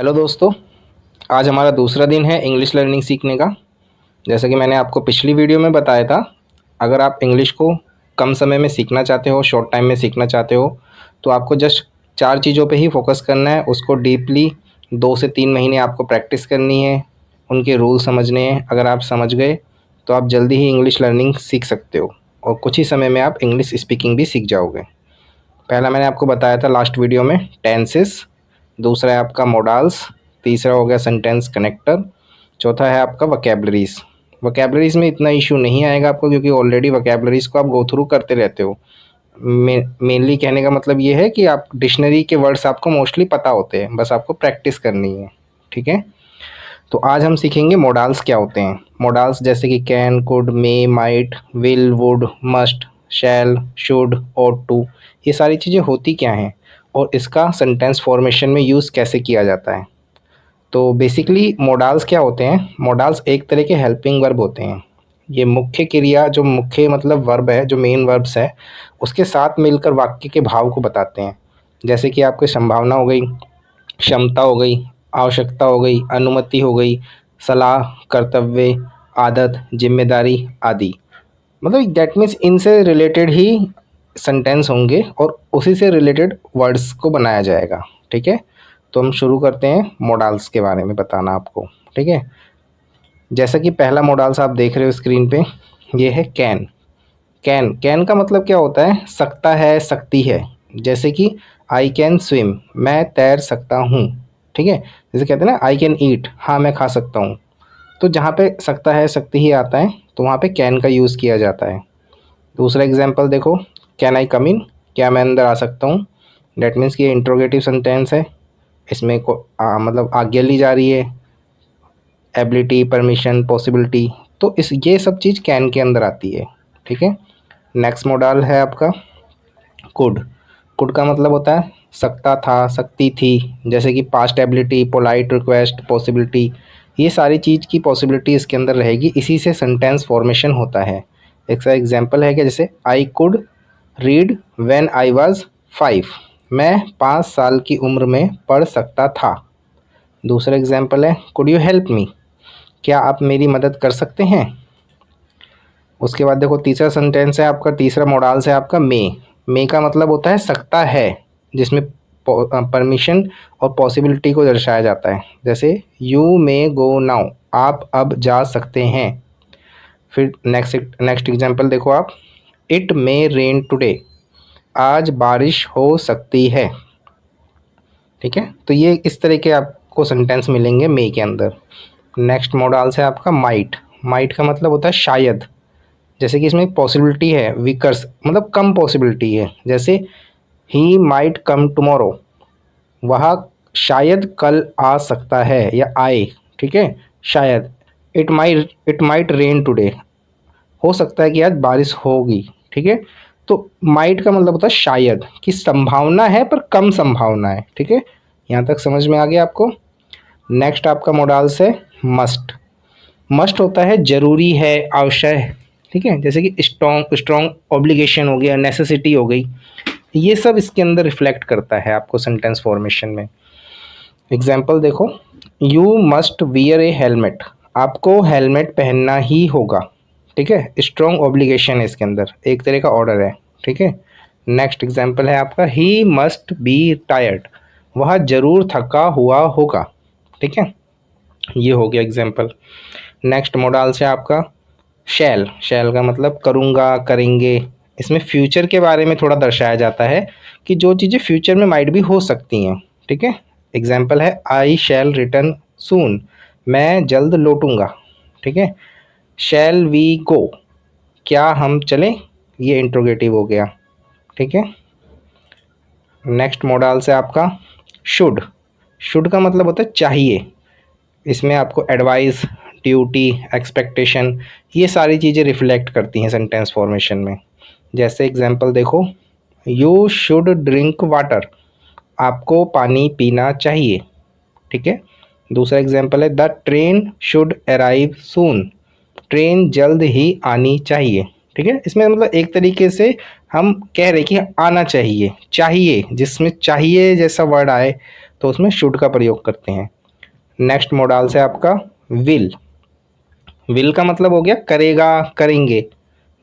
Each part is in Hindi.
हेलो दोस्तों, आज हमारा दूसरा दिन है इंग्लिश लर्निंग सीखने का। जैसा कि मैंने आपको पिछली वीडियो में बताया था, अगर आप इंग्लिश को कम समय में सीखना चाहते हो, शॉर्ट टाइम में सीखना चाहते हो, तो आपको जस्ट 4 चीज़ों पे ही फोकस करना है। उसको डीपली 2 से 3 महीने आपको प्रैक्टिस करनी है, उनके रूल समझने हैं। अगर आप समझ गए तो आप जल्दी ही इंग्लिश लर्निंग सीख सकते हो और कुछ ही समय में आप इंग्लिश स्पीकिंग भी सीख जाओगे। पहला मैंने आपको बताया था लास्ट वीडियो में टेंसेस, दूसरा है आपका मोडाल्स, तीसरा हो गया सेंटेंस कनेक्टर, चौथा है आपका वोकैबलरीज। वोकैबलरीज में इतना इशू नहीं आएगा आपको, क्योंकि ऑलरेडी वोकैबलरीज को आप गो थ्रू करते रहते हो। मेनली कहने का मतलब ये है कि आप डिक्शनरी के वर्ड्स आपको मोस्टली पता होते हैं, बस आपको प्रैक्टिस करनी है। ठीक है, तो आज हम सीखेंगे मोडाल्स क्या होते हैं। मोडाल्स जैसे कि can, could, may, might, will, would, must, shall, should, ought to, ये सारी चीज़ें होती क्या हैं और इसका सेंटेंस फॉर्मेशन में यूज़ कैसे किया जाता है। तो बेसिकली मोडाल्स क्या होते हैं? मोडाल्स एक तरह के हेल्पिंग वर्ब होते हैं। ये मुख्य क्रिया, जो मुख्य मतलब वर्ब है, जो मेन वर्ब्स है, उसके साथ मिलकर वाक्य के भाव को बताते हैं। जैसे कि आपकी संभावना हो गई, क्षमता हो गई, आवश्यकता हो गई, अनुमति हो गई, सलाह, कर्तव्य, आदत, जिम्मेदारी आदि। मतलब दैट मीन्स इनसे रिलेटेड ही सेंटेंस होंगे और उसी से रिलेटेड वर्ड्स को बनाया जाएगा। ठीक है, तो हम शुरू करते हैं मोडाल्स के बारे में बताना आपको। ठीक है, जैसा कि पहला मोडाल्स आप देख रहे हो स्क्रीन पे, ये है कैन। कैन, कैन का मतलब क्या होता है? सकता है, सकती है। जैसे कि आई कैन स्विम, मैं तैर सकता हूँ। ठीक है, जैसे कहते हैं ना आई कैन ईट, हाँ मैं खा सकता हूँ। तो जहाँ पे सकता है, सकती ही आता है, तो वहाँ पे कैन का यूज़ किया जाता है। दूसरा एग्जांपल देखो, कैन आई कम इन, क्या मैं अंदर आ सकता हूँ। डेट मीन्स कि ये इंट्रोगेटिव सेंटेंस है, इसमें मतलब आज्ञा ली जा रही है, एबिलिटी, परमिशन, पॉसिबिलिटी। तो इस ये सब चीज़ कैन के अंदर आती है। ठीक है, नेक्स्ट मॉडल है आपका कुड। कुड का मतलब होता है सकता था, सकती थी। जैसे कि past ability, polite request, possibility, ये सारी चीज़ की पॉसिबिलिटी इसके अंदर रहेगी। इसी से सेंटेंस फॉर्मेशन होता है। एक सा एग्जांपल है कि जैसे I could read when I was 5, मैं 5 साल की उम्र में पढ़ सकता था। दूसरा एग्जांपल है कुड यू हेल्प मी, क्या आप मेरी मदद कर सकते हैं। उसके बाद देखो तीसरा सेंटेंस है आपका, तीसरा मॉडल्स है आपका मे। मे का मतलब होता है सकता है, जिसमें परमिशन और पॉसिबिलिटी को दर्शाया जाता है। जैसे यू मे गो नाउ, आप अब जा सकते हैं। फिर नेक्स्ट एग्जांपल देखो आप, इट मे रेन टुडे, आज बारिश हो सकती है। ठीक है, तो ये इस तरह के आपको सेंटेंस मिलेंगे मे के अंदर। नेक्स्ट मॉडल्स है आपका माइट। माइट का मतलब होता है शायद। जैसे कि इसमें पॉसिबिलिटी है विकर्स, मतलब कम पॉसिबिलिटी है। जैसे ही माइट कम टुमारो, वह शायद कल आ सकता है या आए। ठीक है, शायद। इट माइट रेन टुडे, हो सकता है कि आज बारिश होगी। ठीक है, तो माइट का मतलब होता है शायद, कि संभावना है पर कम संभावना है। ठीक है, यहाँ तक समझ में आ गया आपको। नेक्स्ट आपका मॉडल्स है मस्ट। मस्ट होता है जरूरी है, आवश्यक है। ठीक है, जैसे कि स्ट्रॉन्ग, स्ट्रॉन्ग ऑब्लिगेशन हो गया, नेसेसिटी हो गई। ये सब इसके अंदर रिफ्लेक्ट करता है आपको सेंटेंस फॉर्मेशन में। एग्जाम्पल देखो, you must wear A helmet, आपको हेलमेट पहनना ही होगा। ठीक है, स्ट्रॉन्ग ऑब्लिगेशन है इसके अंदर, एक तरह का ऑर्डर है। ठीक है, नेक्स्ट एग्जाम्पल है आपका ही मस्ट बी टायर्ड, वह जरूर थका हुआ होगा। ठीक है, ये हो गया एग्जाम्पल। नेक्स्ट मॉडल से आपका शैल। शैल का मतलब करूँगा, करेंगे। इसमें फ्यूचर के बारे में थोड़ा दर्शाया जाता है कि जो चीज़ें फ्यूचर में माइट भी हो सकती हैं। ठीक है, एग्जाम्पल है आई शैल रिटर्न सून, मैं जल्द लौटूंगा। ठीक है, शैल वी गो, क्या हम चलें, ये इंट्रोगेटिव हो गया। ठीक है, नेक्स्ट मॉडल से आपका शुड। शुड का मतलब होता है चाहिए। इसमें आपको एडवाइस, ड्यूटी, एक्सपेक्टेशन, ये सारी चीज़ें रिफ्लेक्ट करती हैं सेंटेंस फॉर्मेशन में। जैसे एग्जांपल देखो, यू शुड ड्रिंक वाटर, आपको पानी पीना चाहिए। ठीक है, दूसरा एग्जांपल है the train should arrive soon, train जल्द ही आनी चाहिए। ठीक है, इसमें मतलब एक तरीके से हम कह रहे कि आना चाहिए, चाहिए, जिसमें चाहिए जैसा वर्ड आए तो उसमें शुड का प्रयोग करते हैं। नेक्स्ट मोडाल्स है आपका विल। विल का मतलब हो गया करेगा, करेंगे।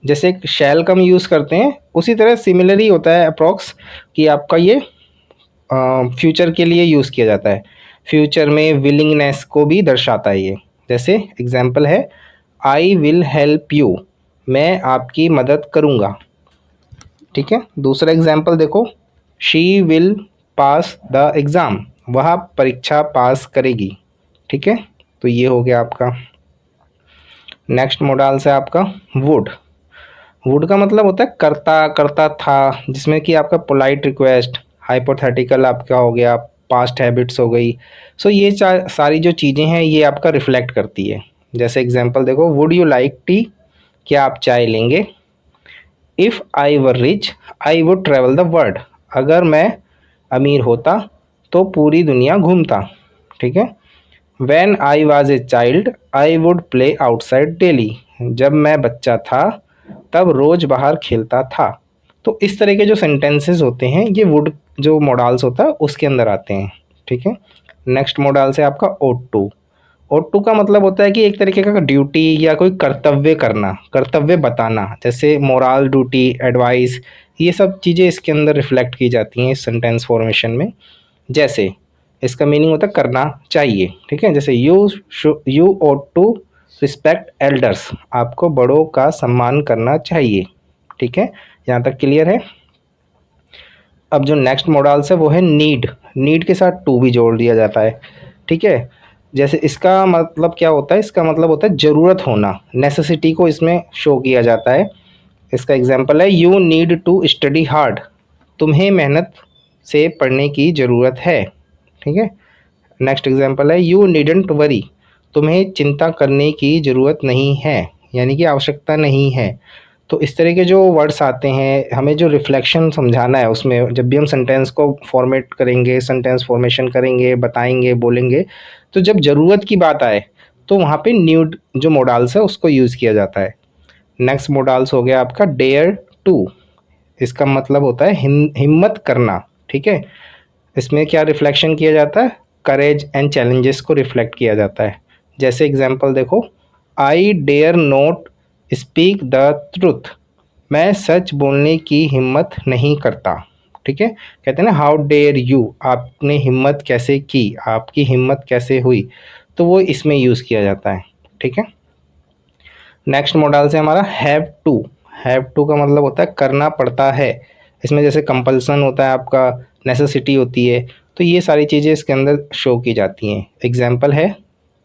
जैसे शैल का हम यूज़ करते हैं उसी तरह सिमिलर ही होता है अप्रॉक्स, कि आपका ये फ्यूचर के लिए यूज़ किया जाता है। फ्यूचर में विलिंगनेस को भी दर्शाता है ये। जैसे एग्जाम्पल है आई विल हेल्प यू, मैं आपकी मदद करूँगा। ठीक है, दूसरा एग्जाम्पल देखो, she will pass the exam, वह परीक्षा पास करेगी। ठीक है, तो ये हो गया आपका। नेक्स्ट मोडाल्स है आपका वुड। वुड का मतलब होता है करता, करता था, जिसमें कि आपका पोलाइट रिक्वेस्ट, हाइपोथेटिकल आपका हो गया, पास्ट हैबिट्स हो गई। सो ये सारी जो चीज़ें हैं ये आपका रिफ्लेक्ट करती है। जैसे एग्जांपल देखो, वुड यू लाइक टी, क्या आप चाय लेंगे। If I were rich I would travel the world, अगर मैं अमीर होता तो पूरी दुनिया घूमता। ठीक है। When I was a child, I would play outside daily. जब मैं बच्चा था तब रोज बाहर खेलता था। तो इस तरह के जो सेंटेंसेस होते हैं ये वुड जो मोडाल्स होता है उसके अंदर आते हैं। ठीक है। नेक्स्ट मोडाल्स है आपका ought to। ought to का मतलब होता है कि एक तरीके का ड्यूटी या कोई कर्तव्य करना, कर्तव्य बताना। जैसे मोरल, ड्यूटी, एडवाइस, ये सब चीज़ें इसके अंदर रिफ्लेक्ट की जाती हैं इस सेंटेंस फॉर्मेशन में। जैसे इसका मीनिंग होता है करना चाहिए। ठीक है, जैसे you ought to respect elders, आपको बड़ों का सम्मान करना चाहिए। ठीक है, यहाँ तक क्लियर है। अब जो नेक्स्ट मोडाल्स है वो है नीड। नीड के साथ टू भी जोड़ दिया जाता है। ठीक है, जैसे इसका मतलब क्या होता है, इसका मतलब होता है ज़रूरत होना, नेसेसिटी को इसमें शो किया जाता है। इसका एग्जांपल है you need to study hard, तुम्हें मेहनत से पढ़ने की ज़रूरत है। ठीक है। नेक्स्ट एग्जांपल है यू नीडंट वरी, तुम्हें चिंता करने की ज़रूरत नहीं है, यानी कि आवश्यकता नहीं है। तो इस तरह के जो वर्ड्स आते हैं, हमें जो रिफ्लेक्शन समझाना है उसमें, जब भी हम सेंटेंस को फॉर्मेट करेंगे, सेंटेंस फॉर्मेशन करेंगे, बताएंगे, बोलेंगे, तो जब ज़रूरत की बात आए तो वहाँ पे नीड जो मोडाल्स है उसको यूज़ किया जाता है। नेक्स्ट मोडाल्स हो गया आपका डेयर टू। इसका मतलब होता है हिम्मत करना। ठीक है, इसमें क्या रिफ्लेक्शन किया जाता है, करेज एंड चैलेंजेस को रिफ्लेक्ट किया जाता है। जैसे एग्जांपल देखो, I dare not speak the truth, मैं सच बोलने की हिम्मत नहीं करता। ठीक है, कहते हैं ना हाउ डेयर यू, आपने हिम्मत कैसे की, आपकी हिम्मत कैसे हुई, तो वो इसमें यूज़ किया जाता है। ठीक है। नेक्स्ट मॉडल से हमारा हैव टू। हैव टू का मतलब होता है करना पड़ता है। इसमें जैसे कंपल्सन होता है आपका, नेसेसिटी होती है, तो ये सारी चीज़ें इसके अंदर शो की जाती हैं। एग्जाम्पल है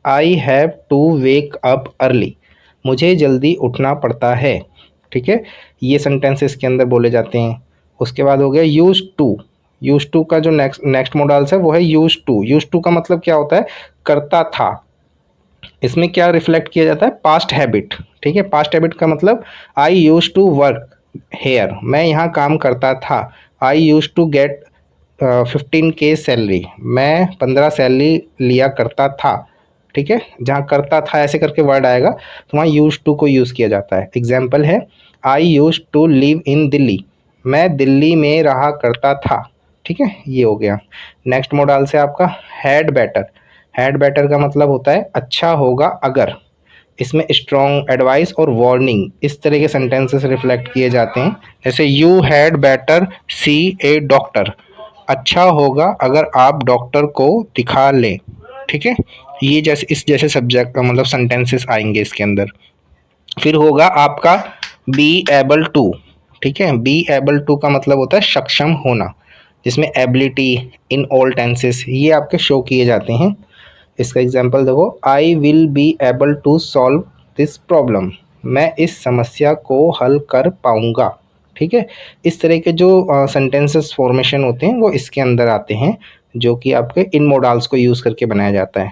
I have to wake up early, मुझे जल्दी उठना पड़ता है। ठीक है, ये सेंटेंस इसके अंदर बोले जाते हैं। उसके बाद हो गया यूज टू। यूज टू का जो नेक्स्ट मॉडल्स है वो है यूज टू। यूज टू का मतलब क्या होता है, करता था। इसमें क्या रिफ्लेक्ट किया जाता है, पास्ट हैबिट। ठीक है, पास्ट हैबिट का मतलब I use to work here, मैं यहाँ काम करता था। I use to get 15K salary, मैं 15 सैलरी लिया करता था। ठीक है, जहाँ करता था ऐसे करके वर्ड आएगा तो वहाँ यूज टू को यूज़ किया जाता है। एग्जाम्पल है I use to live in Delhi, मैं दिल्ली में रहा करता था। ठीक है, ये हो गया। नेक्स्ट मॉडल से आपका हैड बेटर। हैड बेटर का मतलब होता है अच्छा होगा अगर। इसमें स्ट्रॉन्ग, एडवाइस और वार्निंग, इस तरह के सेंटेंसेस रिफ्लेक्ट किए जाते हैं। जैसे you had better C A doctor, अच्छा होगा अगर आप डॉक्टर को दिखा लें। ठीक है, ये जैसे इस जैसे सब्जेक्ट मतलब सेंटेंसेस आएंगे इसके अंदर। फिर होगा आपका बी एबल टू। ठीक है, बी एबल टू का मतलब होता है सक्षम होना, जिसमें एबिलिटी इन ऑल टेंसेस ये आपके शो किए जाते हैं। इसका एग्जांपल देखो, I will be able to solve this problem, मैं इस समस्या को हल कर पाऊंगा। ठीक है, इस तरह के जो सेंटेंसेस फॉर्मेशन होते हैं वो इसके अंदर आते हैं, जो कि आपके इन मोडाल्स को यूज़ करके बनाया जाता है।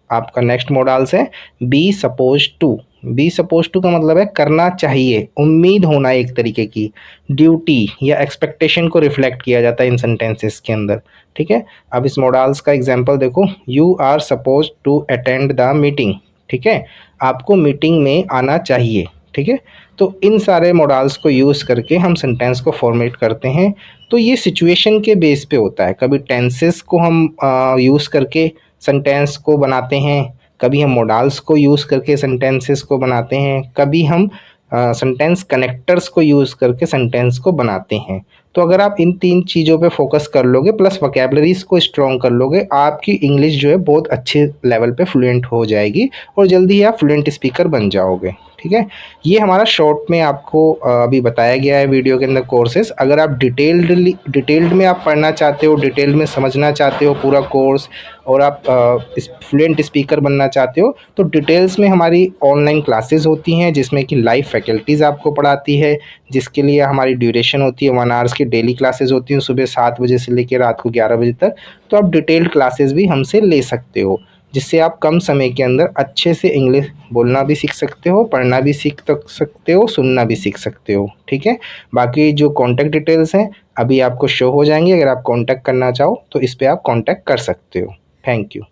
आपका नेक्स्ट मोडाल्स है be suppose to. Be suppose to का मतलब है करना चाहिए, उम्मीद होना, एक तरीके की ड्यूटी या एक्सपेक्टेशन को रिफ्लेक्ट किया जाता है इन सेंटेंसेस के अंदर। ठीक है, अब इस मोडाल्स का एग्जांपल देखो, you are suppose to attend the meeting. ठीक है, आपको मीटिंग में आना चाहिए। ठीक है। तो इन सारे मॉडल्स को यूज़ करके हम सेंटेंस को फॉर्मेट करते हैं। तो ये सिचुएशन के बेस पे होता है, कभी टेंसेस को हम यूज़ करके सेंटेंस को बनाते हैं, कभी हम मॉडल्स को यूज़ करके सेंटेंसेस को बनाते हैं, कभी हम सेंटेंस कनेक्टर्स को यूज़ करके सेंटेंस को बनाते हैं। तो अगर आप इन 3 चीज़ों पे फोकस कर लोगे प्लस वोकैबुलरीज़ को स्ट्रॉन्ग कर लोगे, आपकी इंग्लिश जो है बहुत अच्छे लेवल पे फ्लुएंट हो जाएगी और जल्दी ही आप फ्लुएंट स्पीकर बन जाओगे। ठीक है। ये हमारा शॉर्ट में आपको अभी बताया गया है वीडियो के अंदर कोर्सेज़। अगर आप डिटेल्ड में आप पढ़ना चाहते हो, डिटेल में समझना चाहते हो पूरा कोर्स, और आप फ्लुएंट स्पीकर बनना चाहते हो, तो डिटेल्स में हमारी ऑनलाइन क्लासेस होती हैं जिसमें कि लाइव फैकल्टीज़ आपको पढ़ाती है, जिसके लिए हमारी ड्यूरेशन होती है 1 आवर्स की डेली क्लासेस होती हैं सुबह 7 बजे से लेकर रात को 11 बजे तक। तो आप डिटेल्ड क्लासेस भी हमसे ले सकते हो, जिससे आप कम समय के अंदर अच्छे से इंग्लिश बोलना भी सीख सकते हो, पढ़ना भी सीख सकते हो, सुनना भी सीख सकते हो। ठीक है। बाकी जो कॉन्टैक्ट डिटेल्स हैं अभी आपको शो हो जाएंगे, अगर आप कॉन्टैक्ट करना चाहो तो इस पर आप कॉन्टैक्ट कर सकते हो। Thank you.